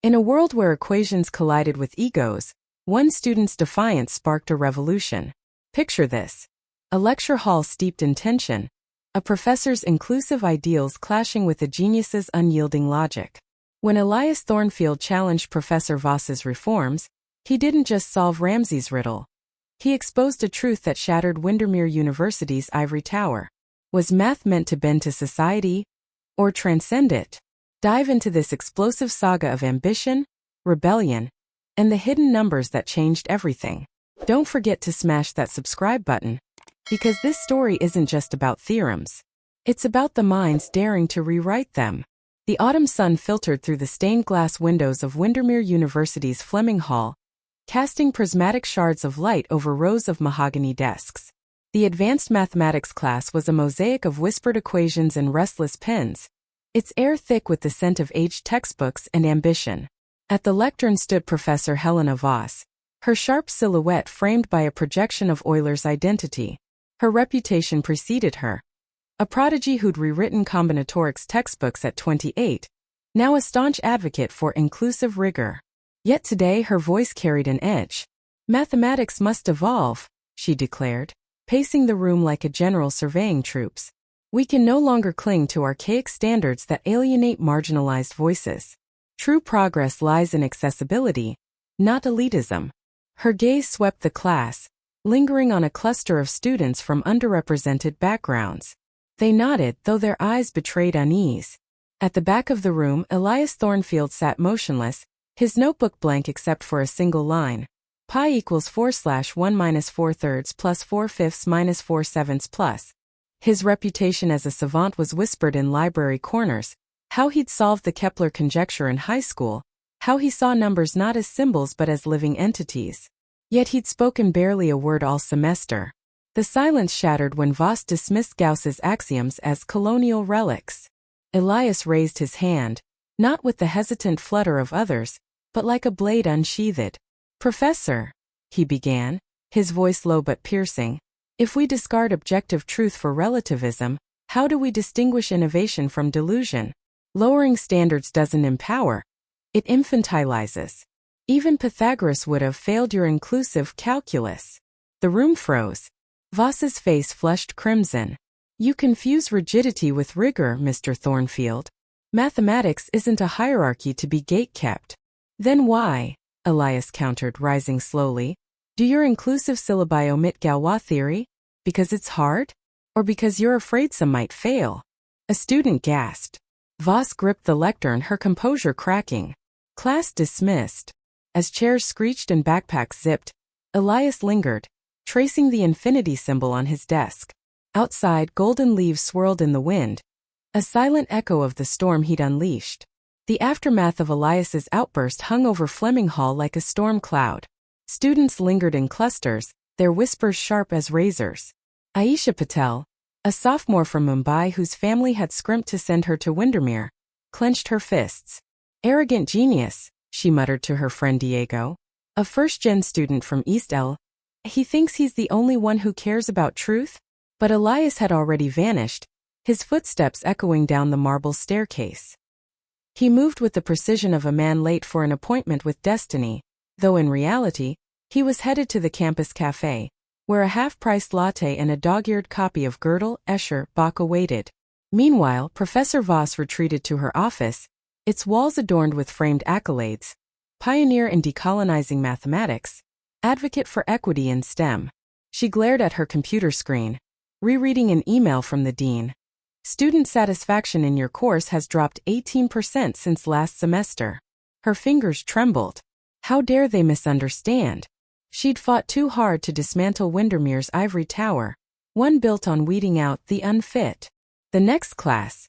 In a world where equations collided with egos, one student's defiance sparked a revolution. Picture this. A lecture hall steeped in tension, a professor's inclusive ideals clashing with a genius's unyielding logic. When Elias Thornfield challenged Professor Voss's reforms, he didn't just solve Ramsey's riddle. He exposed a truth that shattered Windermere University's ivory tower. Was math meant to bend to society, or transcend it? Dive into this explosive saga of ambition, rebellion, and the hidden numbers that changed everything. Don't forget to smash that subscribe button, because this story isn't just about theorems. It's about the minds daring to rewrite them. The autumn sun filtered through the stained glass windows of Windermere University's Fleming Hall, casting prismatic shards of light over rows of mahogany desks. The advanced mathematics class was a mosaic of whispered equations and restless pens, its air thick with the scent of aged textbooks and ambition. At the lectern stood Professor Helena Voss, her sharp silhouette framed by a projection of Euler's identity. Her reputation preceded her. A prodigy who'd rewritten combinatorics textbooks at 28, now a staunch advocate for inclusive rigor. Yet today her voice carried an edge. Mathematics must evolve, she declared, pacing the room like a general surveying troops. We can no longer cling to archaic standards that alienate marginalized voices. True progress lies in accessibility, not elitism. Her gaze swept the class, lingering on a cluster of students from underrepresented backgrounds. They nodded, though their eyes betrayed unease. At the back of the room, Elias Thornfield sat motionless, his notebook blank except for a single line. Pi equals 4/1 minus 4/3 plus 4/5 minus 4/7 plus. His reputation as a savant was whispered in library corners. How he'd solved the Kepler conjecture in high school, how he saw numbers not as symbols but as living entities. Yet he'd spoken barely a word all semester. The silence shattered when Voss dismissed Gauss's axioms as colonial relics. Elias raised his hand, not with the hesitant flutter of others, but like a blade unsheathed. "Professor," he began, his voice low but piercing, "if we discard objective truth for relativism, how do we distinguish innovation from delusion? Lowering standards doesn't empower, it infantilizes. Even Pythagoras would have failed your inclusive calculus." The room froze. Voss's face flushed crimson. "You confuse rigidity with rigor, Mr. Thornfield. Mathematics isn't a hierarchy to be gate-kept." "Then why," Elias countered, rising slowly, "do your inclusive syllabi omit Galois theory? Because it's hard? Or because you're afraid some might fail?" A student gasped. Voss gripped the lectern, her composure cracking. Class dismissed. As chairs screeched and backpacks zipped, Elias lingered, tracing the infinity symbol on his desk. Outside, golden leaves swirled in the wind, a silent echo of the storm he'd unleashed. The aftermath of Elias's outburst hung over Fleming Hall like a storm cloud. Students lingered in clusters, their whispers sharp as razors. Aisha Patel, a sophomore from Mumbai whose family had scrimped to send her to Windermere, clenched her fists. "Arrogant genius," she muttered to her friend Diego, a first-gen student from East L. "He thinks he's the only one who cares about truth?" But Elias had already vanished, his footsteps echoing down the marble staircase. He moved with the precision of a man late for an appointment with destiny, though in reality, he was headed to the campus cafe, where a half-priced latte and a dog-eared copy of Gödel, Escher, Bach awaited. Meanwhile, Professor Voss retreated to her office, its walls adorned with framed accolades. Pioneer in decolonizing mathematics, advocate for equity in STEM. She glared at her computer screen, rereading an email from the dean. "Student satisfaction in your course has dropped 18% since last semester." Her fingers trembled. How dare they misunderstand? She'd fought too hard to dismantle Windermere's ivory tower, one built on weeding out the unfit. The next class,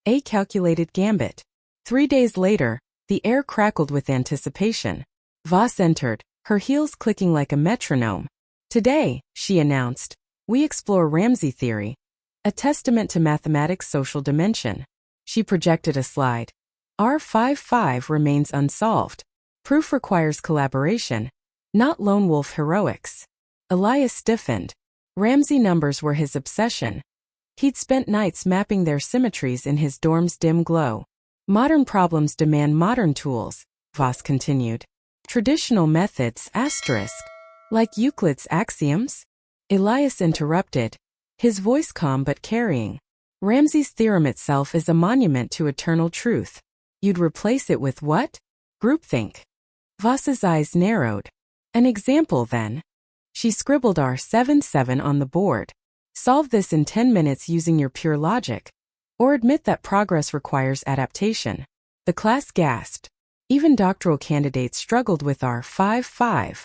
a calculated gambit. 3 days later, the air crackled with anticipation. Voss entered, her heels clicking like a metronome. "Today," she announced, "we explore Ramsey Theory, a testament to mathematics' social dimension." She projected a slide. R55 remains unsolved. Proof requires collaboration, not lone wolf heroics. Elias stiffened. Ramsey numbers were his obsession. He'd spent nights mapping their symmetries in his dorm's dim glow. "Modern problems demand modern tools," Voss continued. Traditional methods, like Euclid's axioms? Elias interrupted, his voice calm but carrying. Ramsey's theorem itself is a monument to eternal truth. You'd replace it with what? Groupthink. Voss's eyes narrowed. An example, then. She scribbled R77 on the board. Solve this in 10 minutes using your pure logic. Or admit that progress requires adaptation. The class gasped. Even doctoral candidates struggled with R55.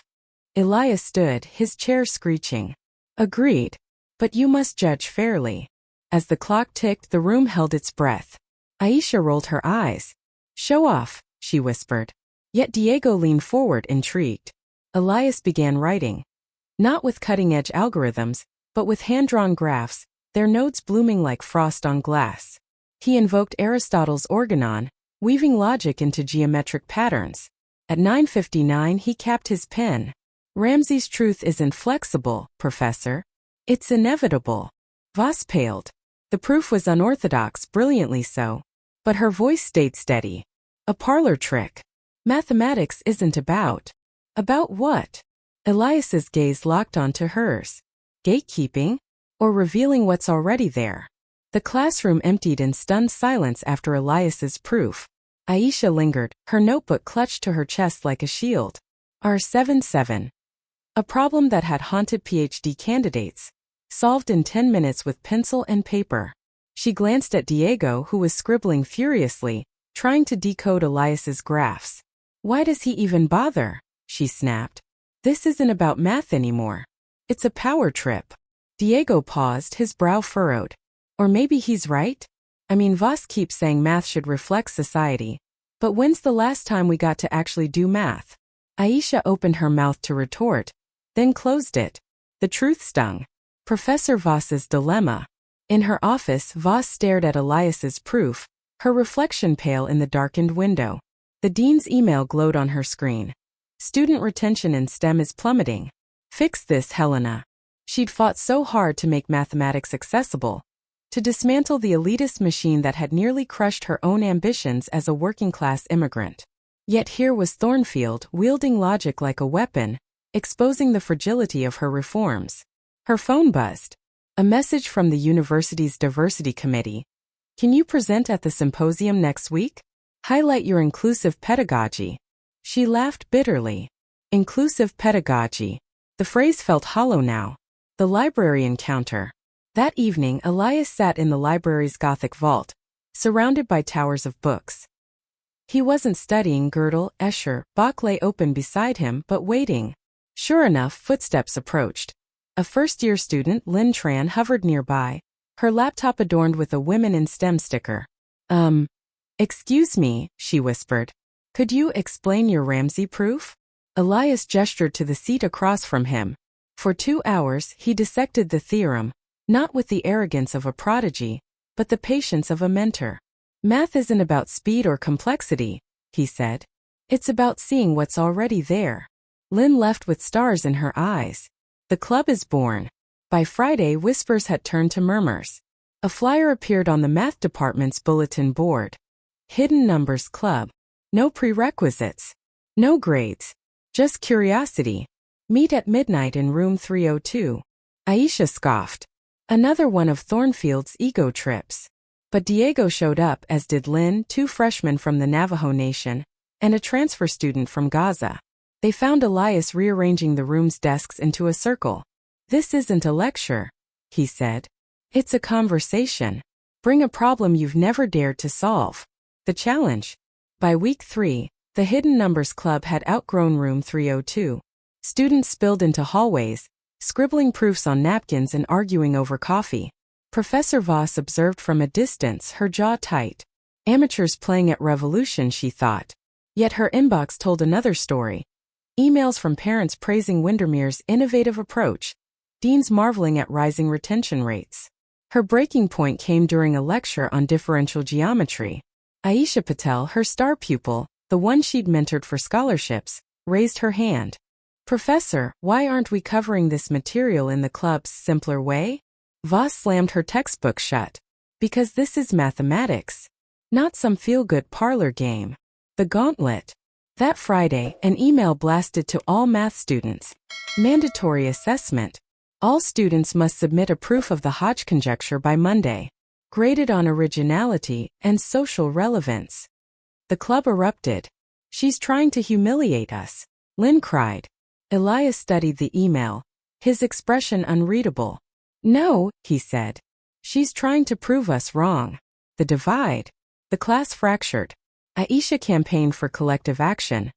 Elias stood, his chair screeching. Agreed. But you must judge fairly. As the clock ticked, the room held its breath. Aisha rolled her eyes. Show off, she whispered. Yet Diego leaned forward, intrigued. Elias began writing. Not with cutting-edge algorithms, but with hand-drawn graphs, their nodes blooming like frost on glass. He invoked Aristotle's organon, weaving logic into geometric patterns. At 9:59 he capped his pen. Ramsey's truth isn't flexible, Professor. It's inevitable. Voss paled. The proof was unorthodox, brilliantly so. But her voice stayed steady. A parlor trick. Mathematics isn't about. About what? Elias's gaze locked onto hers. Gatekeeping? Or revealing what's already there? The classroom emptied in stunned silence after Elias's proof. Aisha lingered, her notebook clutched to her chest like a shield. R77. A problem that had haunted PhD candidates. Solved in 10 minutes with pencil and paper. She glanced at Diego, who was scribbling furiously, trying to decode Elias's graphs. Why does he even bother? She snapped. This isn't about math anymore. It's a power trip. Diego paused, his brow furrowed. Or maybe he's right? I mean, Voss keeps saying math should reflect society. But when's the last time we got to actually do math? Aisha opened her mouth to retort, then closed it. The truth stung. Professor Voss's dilemma. In her office, Voss stared at Elias's proof, her reflection pale in the darkened window. The dean's email glowed on her screen. Student retention in STEM is plummeting. Fix this, Helena. She'd fought so hard to make mathematics accessible, to dismantle the elitist machine that had nearly crushed her own ambitions as a working-class immigrant. Yet here was Thornfield, wielding logic like a weapon, exposing the fragility of her reforms. Her phone buzzed. A message from the university's diversity committee. Can you present at the symposium next week? Highlight your inclusive pedagogy. She laughed bitterly. Inclusive pedagogy. The phrase felt hollow now. The library encounter. That evening, Elias sat in the library's Gothic vault, surrounded by towers of books. He wasn't studying. Gödel, Escher, Bach lay open beside him, but waiting. Sure enough, footsteps approached. A first-year student, Lynn Tran, hovered nearby, her laptop adorned with a Women in STEM sticker. Excuse me, she whispered. Could you explain your Ramsey proof? Elias gestured to the seat across from him. For 2 hours, he dissected the theorem, not with the arrogance of a prodigy, but the patience of a mentor. Math isn't about speed or complexity, he said. It's about seeing what's already there. Lynn left with stars in her eyes. The club is born. By Friday, whispers had turned to murmurs. A flyer appeared on the math department's bulletin board. Hidden Numbers Club. No prerequisites. No grades. Just curiosity. Meet at midnight in room 302. Aisha scoffed. Another one of Thornfield's ego trips. But Diego showed up, as did Lynn, 2 freshmen from the Navajo Nation, and a transfer student from Gaza. They found Elias rearranging the room's desks into a circle. This isn't a lecture, he said. It's a conversation. Bring a problem you've never dared to solve. The challenge. By week 3, the Hidden Numbers Club had outgrown room 302. Students spilled into hallways, scribbling proofs on napkins and arguing over coffee. Professor Voss observed from a distance, her jaw tight. Amateurs playing at Revolution, she thought. Yet her inbox told another story. Emails from parents praising Windermere's innovative approach, deans marveling at rising retention rates. Her breaking point came during a lecture on differential geometry. Aisha Patel, her star pupil, the one she'd mentored for scholarships, raised her hand. Professor, why aren't we covering this material in the club's simpler way? Voss slammed her textbook shut. Because this is mathematics. Not some feel-good parlor game. The gauntlet. That Friday, an email blasted to all math students. Mandatory assessment. All students must submit a proof of the Hodge Conjecture by Monday, graded on originality and social relevance. The club erupted. She's trying to humiliate us, Lynn cried. Elias studied the email, his expression unreadable. No, he said. She's trying to prove us wrong. The divide. The class fractured. Aisha campaigned for collective action.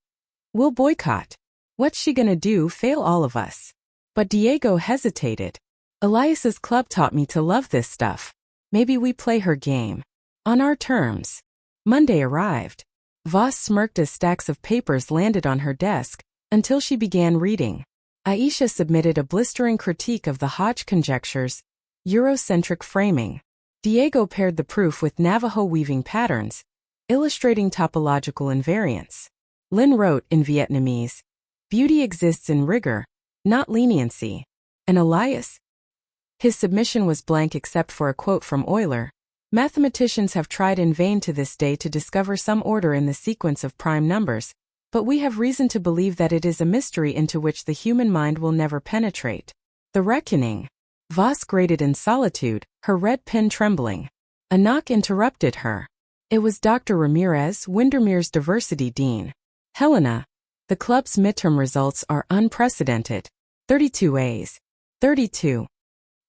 We'll boycott. What's she gonna do, fail all of us? But Diego hesitated. Elias's club taught me to love this stuff. Maybe we play her game. On our terms. Monday arrived. Voss smirked as stacks of papers landed on her desk, until she began reading. Aisha submitted a blistering critique of the Hodge Conjecture's Eurocentric framing. Diego paired the proof with Navajo weaving patterns, illustrating topological invariance. Lynn wrote in Vietnamese, "Beauty exists in rigor, not leniency." And Elias? His submission was blank except for a quote from Euler. Mathematicians have tried in vain to this day to discover some order in the sequence of prime numbers, but we have reason to believe that it is a mystery into which the human mind will never penetrate. The reckoning. Voss grated in solitude, her red pen trembling. A knock interrupted her. It was Dr. Ramirez, Windermere's diversity dean. Helena, the club's midterm results are unprecedented. 32 A's. 32.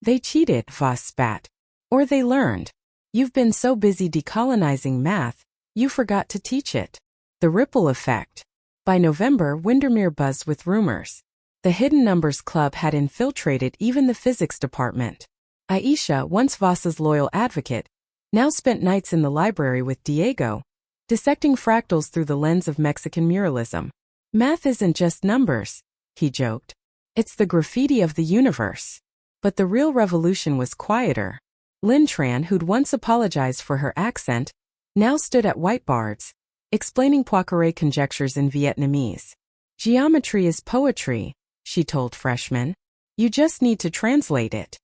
They cheated, Voss spat. Or they learned. You've been so busy decolonizing math, you forgot to teach it. The ripple effect. By November, Windermere buzzed with rumors. The Hidden Numbers Club had infiltrated even the physics department. Aisha, once Voss's loyal advocate, now spent nights in the library with Diego, dissecting fractals through the lens of Mexican muralism. Math isn't just numbers, he joked. It's the graffiti of the universe. But the real revolution was quieter. Lynn Tran, who'd once apologized for her accent, now stood at whiteboards, explaining Poincaré conjectures in Vietnamese. Geometry is poetry, she told freshmen. You just need to translate it.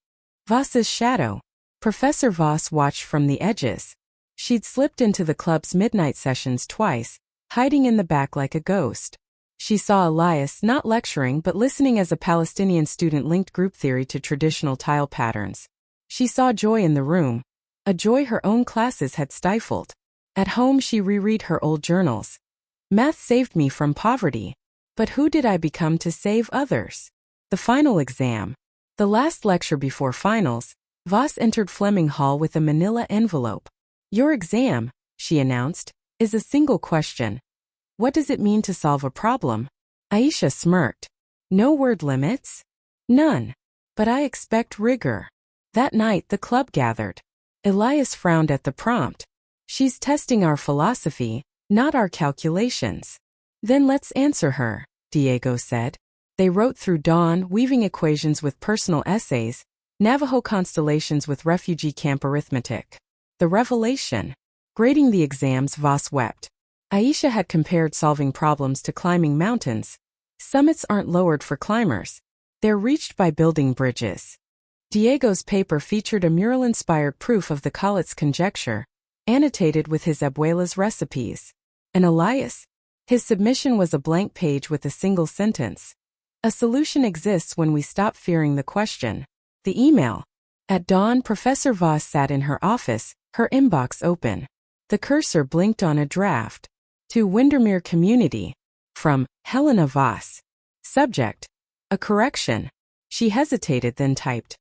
Voss's shadow. Professor Voss watched from the edges. She'd slipped into the club's midnight sessions twice, hiding in the back like a ghost. She saw Elias not lecturing but listening as a Palestinian student linked group theory to traditional tile patterns. She saw joy in the room, a joy her own classes had stifled. At home she reread her old journals. Math saved me from poverty. But who did I become to save others? The final exam. The last lecture before finals, Voss entered Fleming Hall with a manila envelope. Your exam, she announced, is a single question. What does it mean to solve a problem? Aisha smirked. No word limits? None. But I expect rigor. That night the club gathered. Elias frowned at the prompt. She's testing our philosophy, not our calculations. Then let's answer her, Diego said. They wrote through dawn, weaving equations with personal essays, Navajo constellations with refugee camp arithmetic. The revelation. Grading the exams, Voss wept. Aisha had compared solving problems to climbing mountains. Summits aren't lowered for climbers. They're reached by building bridges. Diego's paper featured a mural-inspired proof of the Collitz conjecture, annotated with his abuela's recipes. And Elias? His submission was a blank page with a single sentence. A solution exists when we stop fearing the question. The email. At dawn, Professor Voss sat in her office, her inbox open. The cursor blinked on a draft. To Windermere Community. From Helena Voss. Subject. A correction. She hesitated, then typed.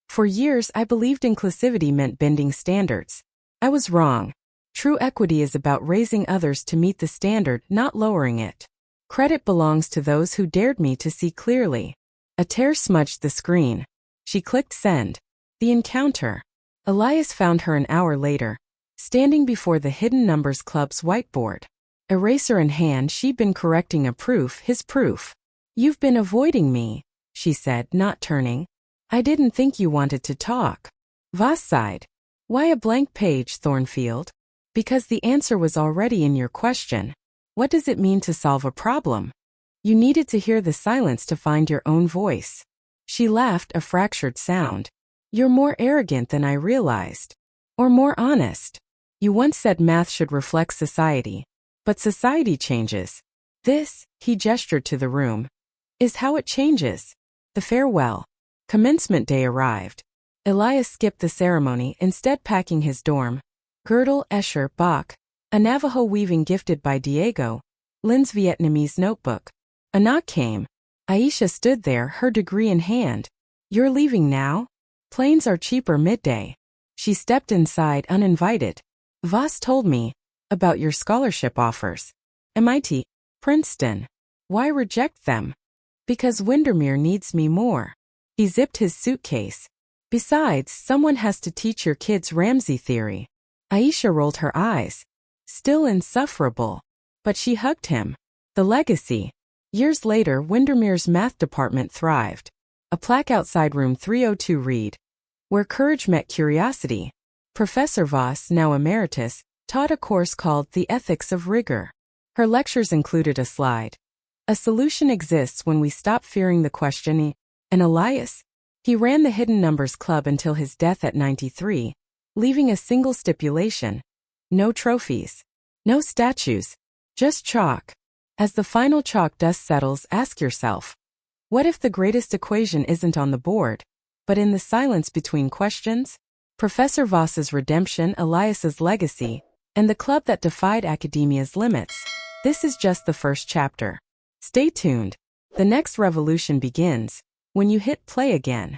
For years I believed inclusivity meant bending standards. I was wrong. True equity is about raising others to meet the standard, not lowering it. Credit belongs to those who dared me to see clearly. A tear smudged the screen. She clicked send. The encounter. Elias found her an hour later, standing before the Hidden Numbers Club's whiteboard. Eraser in hand, she'd been correcting a proof, his proof. You've been avoiding me, she said, not turning. I didn't think you wanted to talk. Voss sighed. Why a blank page, Thornfield? Because the answer was already in your question. What does it mean to solve a problem? You needed to hear the silence to find your own voice. She laughed, a fractured sound. You're more arrogant than I realized. Or more honest. You once said math should reflect society. But society changes. This, he gestured to the room, is how it changes. The farewell. Commencement day arrived. Elias skipped the ceremony, instead packing his dorm. Girdle, Escher, Bach, a Navajo weaving gifted by Diego, Lynn's Vietnamese notebook. A knock came. Aisha stood there, her degree in hand. You're leaving now? Planes are cheaper midday. She stepped inside uninvited. Voss told me about your scholarship offers. MIT, Princeton. Why reject them? Because Windermere needs me more. He zipped his suitcase. Besides, someone has to teach your kids Ramsey Theory. Aisha rolled her eyes. Still insufferable. But she hugged him. The legacy. Years later, Windermere's math department thrived. A plaque outside room 302 read, "Where courage met curiosity." Professor Voss, now emeritus, taught a course called The Ethics of Rigor. Her lectures included a slide. A solution exists when we stop fearing the questioning. And Elias? He ran the Hidden Numbers Club until his death at 93, leaving a single stipulation. No trophies. No statues. Just chalk. As the final chalk dust settles, ask yourself, what if the greatest equation isn't on the board, but in the silence between questions? Professor Voss's redemption, Elias's legacy, and the club that defied academia's limits. This is just the first chapter. Stay tuned. The next revolution begins when you hit play again.